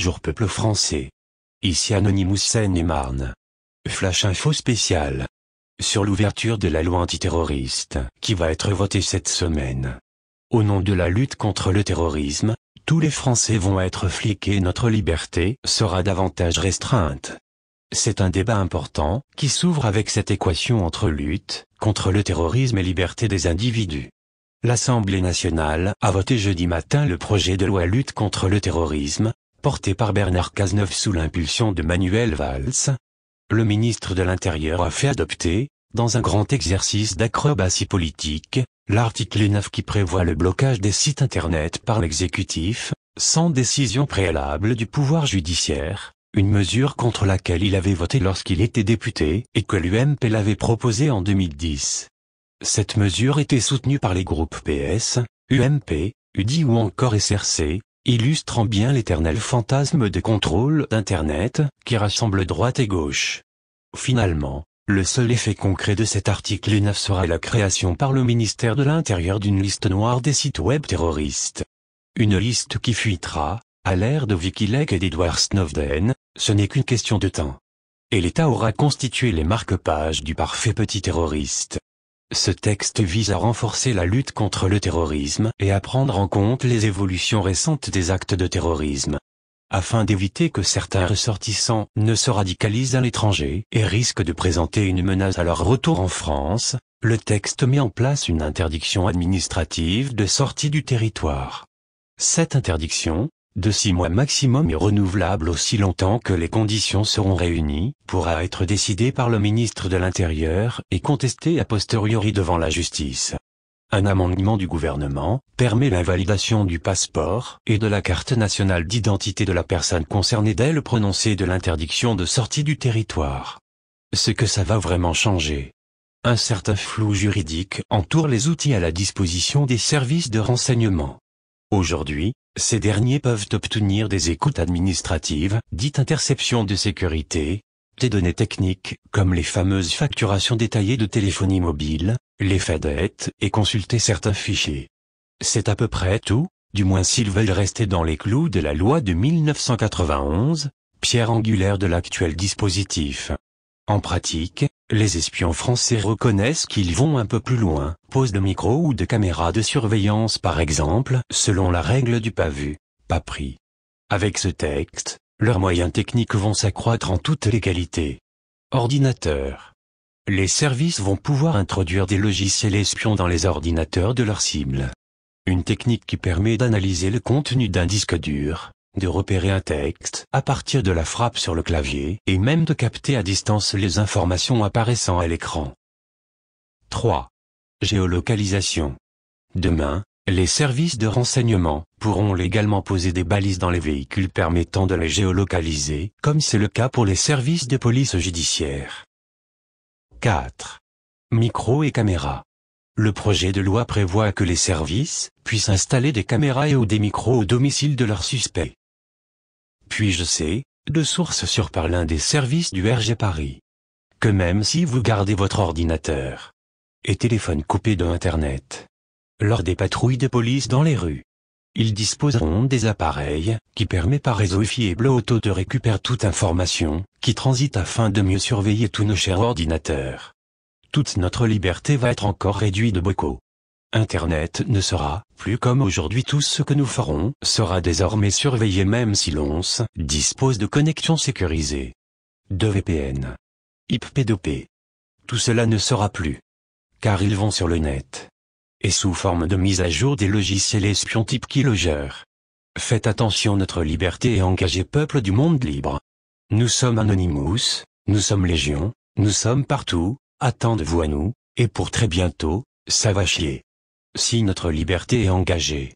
Bonjour peuple français. Ici Anonymous Seine-et-Marne. Flash info spécial. Sur l'ouverture de la loi antiterroriste, qui va être votée cette semaine. Au nom de la lutte contre le terrorisme, tous les Français vont être fliqués et notre liberté sera davantage restreinte. C'est un débat important, qui s'ouvre avec cette équation entre lutte contre le terrorisme et liberté des individus. L'Assemblée nationale a voté jeudi matin le projet de loi lutte contre le terrorisme, porté par Bernard Cazeneuve sous l'impulsion de Manuel Valls. Le ministre de l'Intérieur a fait adopter, dans un grand exercice d'acrobatie politique, l'article 9 qui prévoit le blocage des sites internet par l'exécutif, sans décision préalable du pouvoir judiciaire, une mesure contre laquelle il avait voté lorsqu'il était député et que l'UMP l'avait proposée en 2010. Cette mesure était soutenue par les groupes PS, UMP, UDI ou encore SRC, illustrant bien l'éternel fantasme de contrôle d'Internet, qui rassemble droite et gauche. Finalement, le seul effet concret de cet article 9 sera la création par le ministère de l'Intérieur d'une liste noire des sites web terroristes. Une liste qui fuitera, à l'ère de Wikileaks et d'Edward Snowden, ce n'est qu'une question de temps. Et l'État aura constitué les marque-pages du parfait petit terroriste. Ce texte vise à renforcer la lutte contre le terrorisme et à prendre en compte les évolutions récentes des actes de terrorisme. Afin d'éviter que certains ressortissants ne se radicalisent à l'étranger et risquent de présenter une menace à leur retour en France, le texte met en place une interdiction administrative de sortie du territoire. Cette interdiction, de 6 mois maximum et renouvelable aussi longtemps que les conditions seront réunies, pourra être décidée par le ministre de l'Intérieur et contestée a posteriori devant la justice. Un amendement du gouvernement permet l'invalidation du passeport et de la carte nationale d'identité de la personne concernée dès le prononcé de l'interdiction de sortie du territoire. Ce que ça va vraiment changer. Un certain flou juridique entoure les outils à la disposition des services de renseignement. Aujourd'hui, ces derniers peuvent obtenir des écoutes administratives, dites interceptions de sécurité, des données techniques, comme les fameuses facturations détaillées de téléphonie mobile, les fadettes, et consulter certains fichiers. C'est à peu près tout, du moins s'ils veulent rester dans les clous de la loi de 1991, pierre angulaire de l'actuel dispositif. En pratique, les espions français reconnaissent qu'ils vont un peu plus loin, pose de micro ou de caméra de surveillance par exemple, selon la règle du pas vu, pas pris. Avec ce texte, leurs moyens techniques vont s'accroître en toute légalité. Ordinateur. Les services vont pouvoir introduire des logiciels espions dans les ordinateurs de leur cible. Une technique qui permet d'analyser le contenu d'un disque dur, de repérer un texte à partir de la frappe sur le clavier et même de capter à distance les informations apparaissant à l'écran. 3. Géolocalisation. Demain, les services de renseignement pourront légalement poser des balises dans les véhicules permettant de les géolocaliser, comme c'est le cas pour les services de police judiciaire. 4. Micros et caméras. Le projet de loi prévoit que les services puissent installer des caméras et ou des micros au domicile de leurs suspects. Puis je sais, de sources sûres par l'un des services du RG Paris, que même si vous gardez votre ordinateur et téléphone coupé de Internet, lors des patrouilles de police dans les rues, ils disposeront des appareils qui permettent par réseau Wi-Fi et Bluetooth de récupérer toute information qui transite afin de mieux surveiller tous nos chers ordinateurs. Toute notre liberté va être encore réduite de beaucoup. Internet ne sera plus comme aujourd'hui. Tout ce que nous ferons sera désormais surveillé même si l'on dispose de connexions sécurisées, de VPN, IP2P. Tout cela ne sera plus. Car ils vont sur le net. Et sous forme de mise à jour des logiciels espions type Keylogger. Faites attention, notre liberté est engagée, peuple du monde libre. Nous sommes Anonymous, nous sommes Légion, nous sommes partout, attendez-vous à nous, et pour très bientôt, ça va chier. Si notre liberté est engagée.